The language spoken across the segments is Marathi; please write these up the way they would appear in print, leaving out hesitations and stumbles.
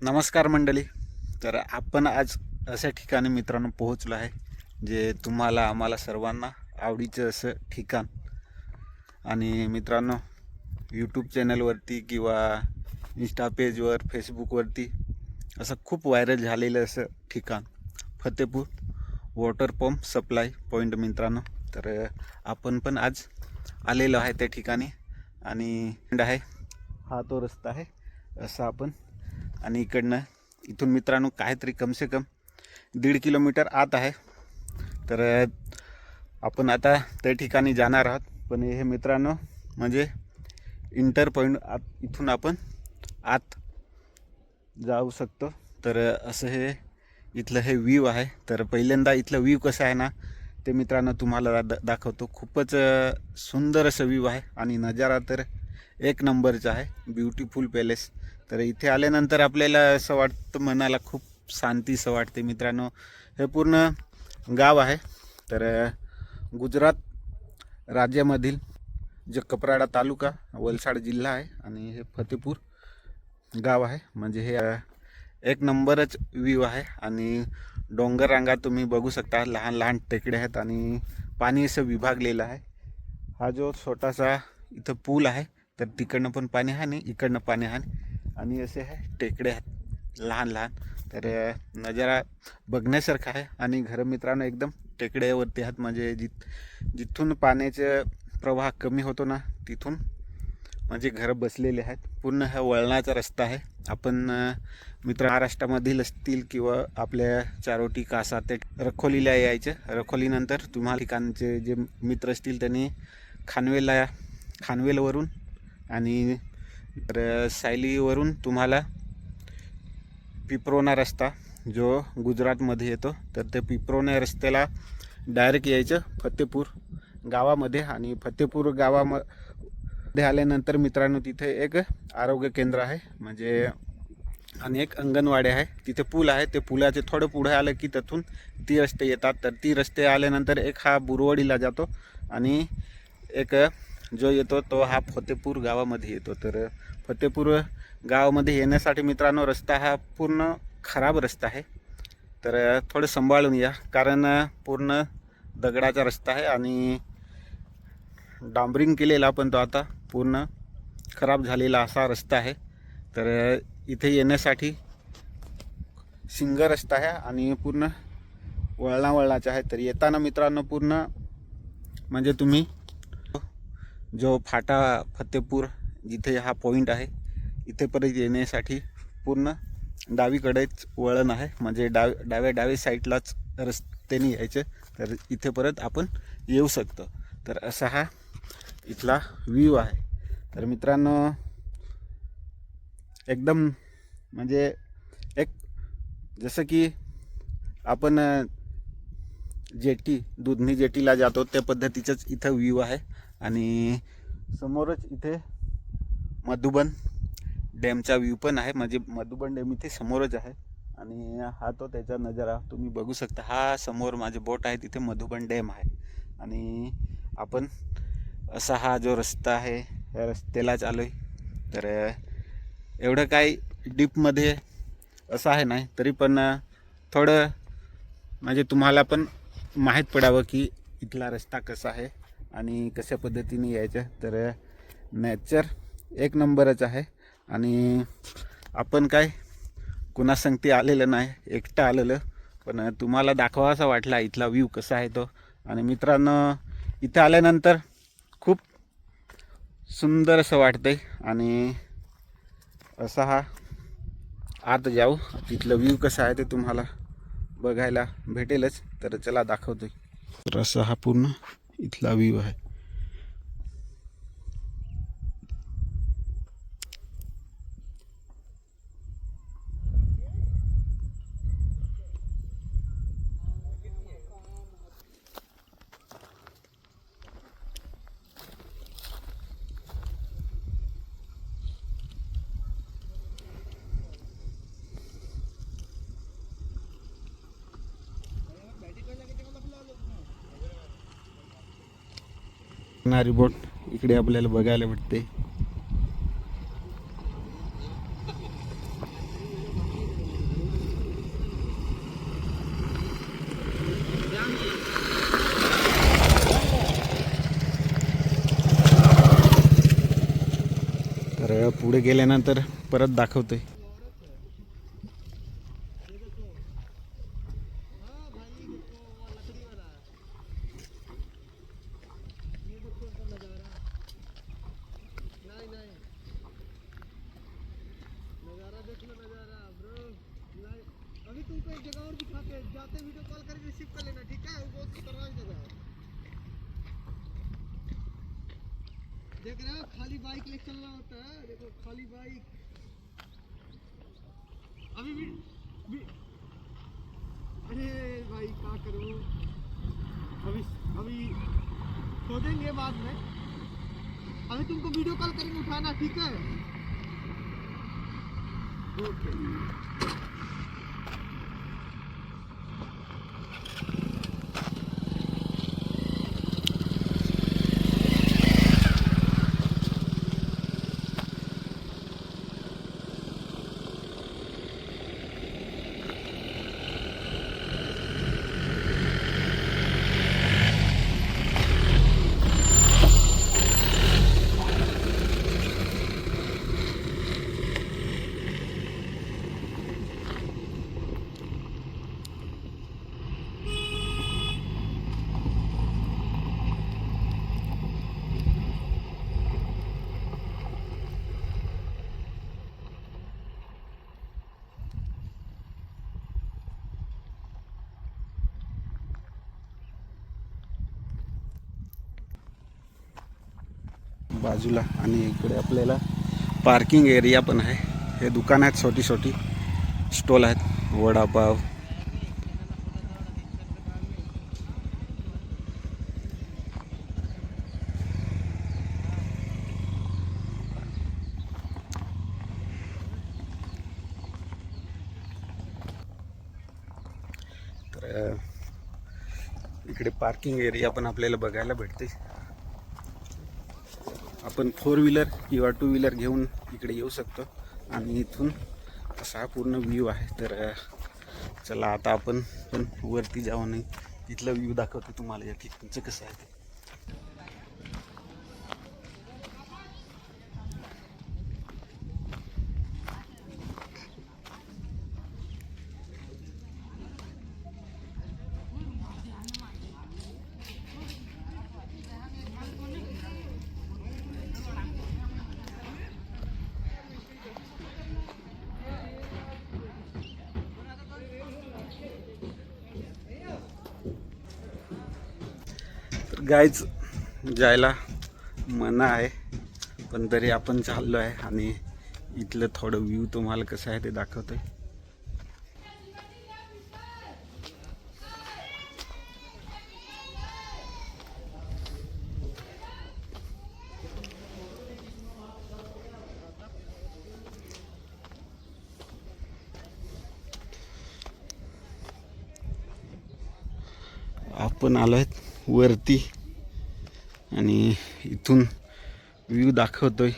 नमस्कार मंडळी. तर आपण आज अशा ठिकाणी मित्रांनो पोहोचलो आहे जे तुम्हाला आम्हाला सर्वांना आवडीचं असं ठिकाण. आणि मित्रांनो, यूट्यूब चॅनलवरती किंवा इंस्टा पेजवर फेसबुकवरती असं खूप व्हायरल झालेलं असं ठिकाण Fatehpur water pump supply point मित्रांनो. तर आपण पण आज आलेलो आहे त्या ठिकाणी आणि आहे हा तो रस्ता आहे असा आपण. आणि इथून मित्रांनो काहीतरी कमसे कम 1.5 किलोमीटर आत आहे. तर आपण आता त्या ठिकाणी जाणार आहोत. पण हे मित्रांनो म्हणजे इंटर पॉईंट इथून आपण आत जाऊ शकतो. तर असं हे इथलं हे व्ह्यू आहे. तर पहिल्यांदा इथलं व्ह्यू कसं आहे ना ते मित्रांनो तुम्हाला दाखवतो. खूपच सुंदर असं व्ह्यू आहे आणि नजारा तर एक नंबरचा आहे. Beautiful palace. तर इथे आल्यानंतर आपल्याला असं वाटतं, मनाला खूप शांतीसं वाटते मित्रांनो. हे पूर्ण गाव आहे. तर गुजरात राज्यामधील जो कपराडा तालुका वलसाड जिल्हा आहे आणि हे फतेपूर गाव आहे. म्हणजे हे एक नंबरच व्ह्यू आहे. आणि डोंगर रांगा तुम्ही बघू शकता, लहान लहान टेकडे आहेत आणि पाणी असं विभागलेलं आहे. हा जो छोटासा इथं पूल आहे तर तिकडनं पण पाणी आहे आणि इकडनं पाणी आहे आणि असे आहे टेकडे आहेत लहान लहान. तर नजारा बघण्यासारखा आहे. आणि घर मित्रांनो एकदम टेकड्यावरती आहेत. म्हणजे जिथून पाण्याचे प्रवाह कमी होतो ना तिथून म्हणजे घर बसलेले आहेत. पूर्ण हा वळणाचा रस्ता आहे. आपण मित्र महाराष्ट्रामधील असतील किंवा आपल्या चारोटी कासा ते रखोलीला यायचं. रखोलीनंतर तुम्हाला ठिकाणचे जे मित्र असतील त्यांनी खानवेलवरून आणि सायलीवरून तुम्हाला पिपरोना रस्ता जो गुजरातमध्ये येतो तर ते पिपरोना रस्त्याला डायरेक्ट यायचं फतेपूर गावामध्ये. आणि फतेपूर गावामध्ये आल्यानंतर मित्रांनो तिथे एक आरोग्य केंद्र आहे म्हणजे आणि एक अंगणवाडी आहे. तिथे पूल आहे. ते पुलाचे थोडं पुढे आलं की तिथून ती रस्ते येतात. तर ती रस्ते आल्यानंतर एक हा बुरवडीला जातो आणि एक जो येतो तो हा फतेपूर गावामध्ये येतो. तर फतेपूर गावामध्ये येण्यासाठी मित्रांनो रस्ता हा पूर्ण खराब रस्ता आहे. तर थोडं सांभाळून या, कारण पूर्ण दगडाचा रस्ता आहे आणि डांबरिंग केलेला पण तो आता पूर्ण खराब झालेला असा रस्ता आहे. तर इथे येण्यासाठी सिंग रस्ता आहे आणि पूर्ण वळणाचा आहे. तर येताना मित्रांनो पूर्ण म्हणजे तुम्ही जो फाटा फतेपूर जिथे हा पॉईंट आहे इथे परत येण्यासाठी पूर्ण डावीकडेच वळण आहे. म्हणजे डाव्या साईडलाच रस्त्याने यायचं. तर इथे परत आपण येऊ शकतो. तर असा हा इथला व्ह्यू आहे. तर मित्रांनो एकदम म्हणजे एक जसं की आपण दुधनी जेटीला जातो त्या पद्धतीचंच इथं व्ह्यू आहे. आणि समोरच इथे मधुबन डॅमचा व्ह्यू पण आहे. म्हणजे मधुबन डॅम इथे समोरच आहे आणि हा तो त्याचा नजारा तुम्ही बघू शकता. हा समोर माझे बोट आहे तिथे मधुबन डॅम आहे. आणि आपण असा हा जो रस्ता आहे या रस्त्यालाच आलो आहे. तर एवढं काही डीपमध्ये असं आहे नाही, तरी पण थोडं म्हणजे तुम्हाला पण माहीत पडावं की इथला रस्ता कसा आहे आणि कशा पद्धतीने यायचं. तर नेचर एक नंबरच आहे. आणि आपण काय कुणासंगती आलेलं नाही, एकटं आलेलं. पण तुम्हाला दाखवासा वाटला इथला व्ह्यू कसा आहे तो. आणि मित्रांनो इथं आल्यानंतर खूप सुंदर असं वाटतंय. आणि असा हा आत जाऊ, तिथलं व्ह्यू कसं आहे ते तुम्हाला बघायला भेटेलच. तर चला दाखवतोय. तर असा हा पूर्ण इथला व्ह्यू आहे. नारी बोट इकडे आपल्याला बघायला भेटते. पुढे गेल्यानंतर परत दाखवतोय. अभी तुमको एक जगह और दिखाते हैं, जाते वीडियो कॉल करके रिसीव कर लेना, ठीक है? वो बहुत खतरनाक जगह है। देख रहे हो, खाली बाइक ले चलना होता है। देखो खाली बाइक। अभी भी अरे भाई क्या करूं, अभी अभी खोदेंगे बाद में। अभी तुमको वीडियो कॉल करके उठाना, ठीक है? ओके। बाजूला आणि इकडे आपल्याला पार्किंग एरिया पण आहे. हे दुकान आहेत, छोटी छोटी स्टॉल आहेत, वडापाव. तर इकडे पार्किंग एरिया पण आपल्याला बघायला भेटते. आपण 4 व्हीलर किंवा 2 व्हीलर घेऊन इकडे येऊ शकतो आणि इथून असा पूर्ण व्ह्यू आहे. तर चला आता आपण पण वरती जाऊ आणि इथलं व्ह्यू दाखवतो तुम्हाला या ठिकाणचं कसं आहे ते. गाईच जायला मना आहे, पण तरी आपण चाललो आहे आणि इथलं थोडं व्ह्यू तुम्हाला कसं आहे ते दाखवतोय. आपण आलो आहेत वरती आणि इथून व्ह्यू दाखवतोय.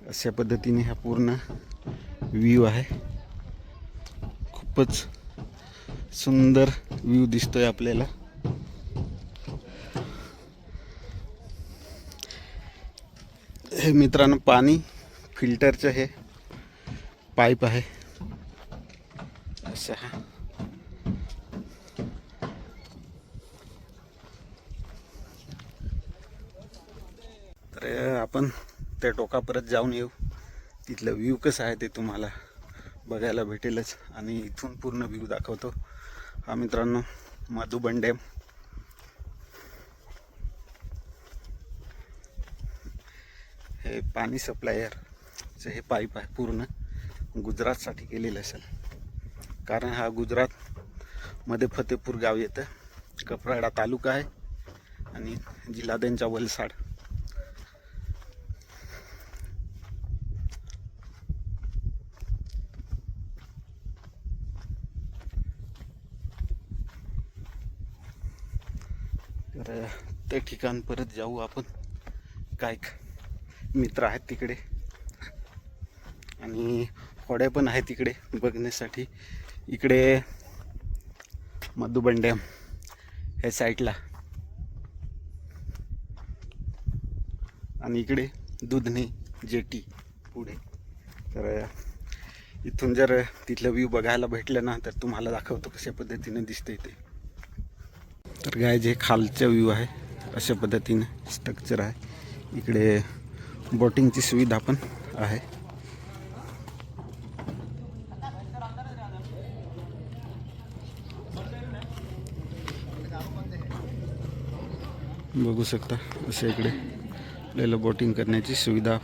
अशा पद्धतीने हा पूर्ण व्ह्यू आहे. खूपच सुंदर व्ह्यू दिसतोय आपल्याला. हे मित्रांनो पाणी फिल्टरचं हे पाईप आहे. असं हा आपण त्या टोकापर्यंत जाऊन येऊ. तिथलं व्ह्यू कसं आहे ते तुम्हाला बघायला भेटेलच आणि इथून पूर्ण व्ह्यू दाखवतो. हा मित्रांनो मधुबन डॅम. हे पाणी सप्लायरचं हे पाईप आहे, पूर्ण गुजरातसाठी केलेलं असेल, कारण हा गुजरातमध्ये फतेपूर गाव येतं. कपराडा तालुका आहे आणि जिल्हा त्यांचा वलसाड. तर त्या ठिकाण परत जाऊ आपण. काय मित्र आहेत तिकडे आणि होड्या पण आहेत तिकडे बघण्यासाठी. इकडे मधुबन डॅम ह्या साईडला आणि इकडे दुधनी जेटी पुढे. तर इथून जर तिथलं व्ह्यू बघायला भेटलं ना तर तुम्हाला दाखवतो कशा पद्धतीने दिसतंय ते. तर काय जे खालचा व्ह्यू आहे अशा पद्धतीने स्ट्रक्चर आहे. इकडे बोटिंगची सुविधा पण आहे. बघू शकता असं इकडे आपल्याला बोटिंग करण्याची सुविधा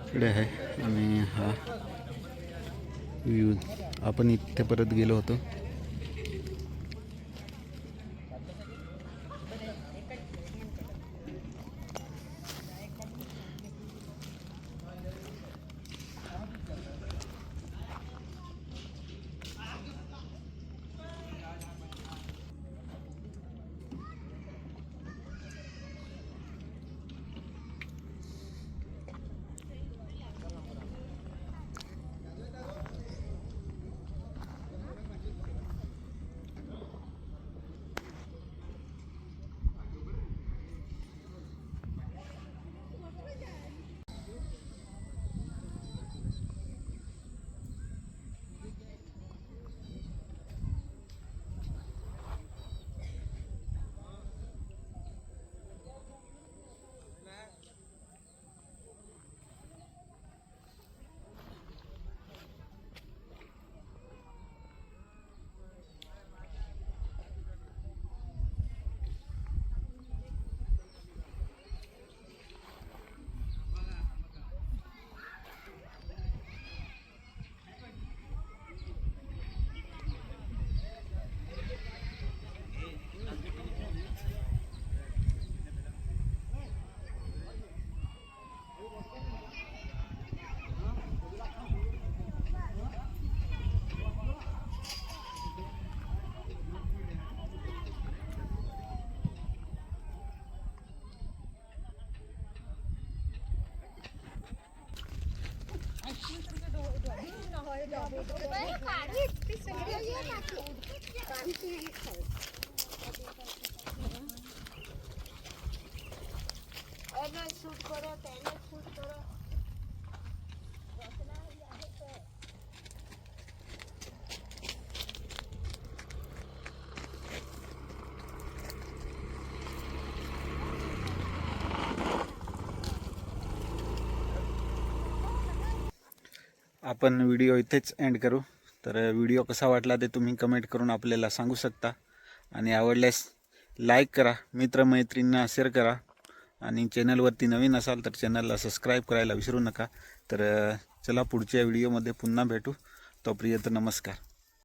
इकडे आहे. आणि हा व्ह्यू आपण इथे परत गेलो होतो. आपण व्हिडिओ इथेच एंड करू. तर व्हिडिओ कसा वाटला ते तुम्ही कमेंट करून आपल्याला सांगू शकता. आणि आवडल्यास लाईक करा, मित्रमैत्रिणींना शेअर करा. आणि चॅनलवरती नवीन असाल तर चॅनलला सबस्क्राईब करायला विसरू नका. तर चला पुढच्या व्हिडिओमध्ये पुन्हा भेटू. तोपर्यंत नमस्कार.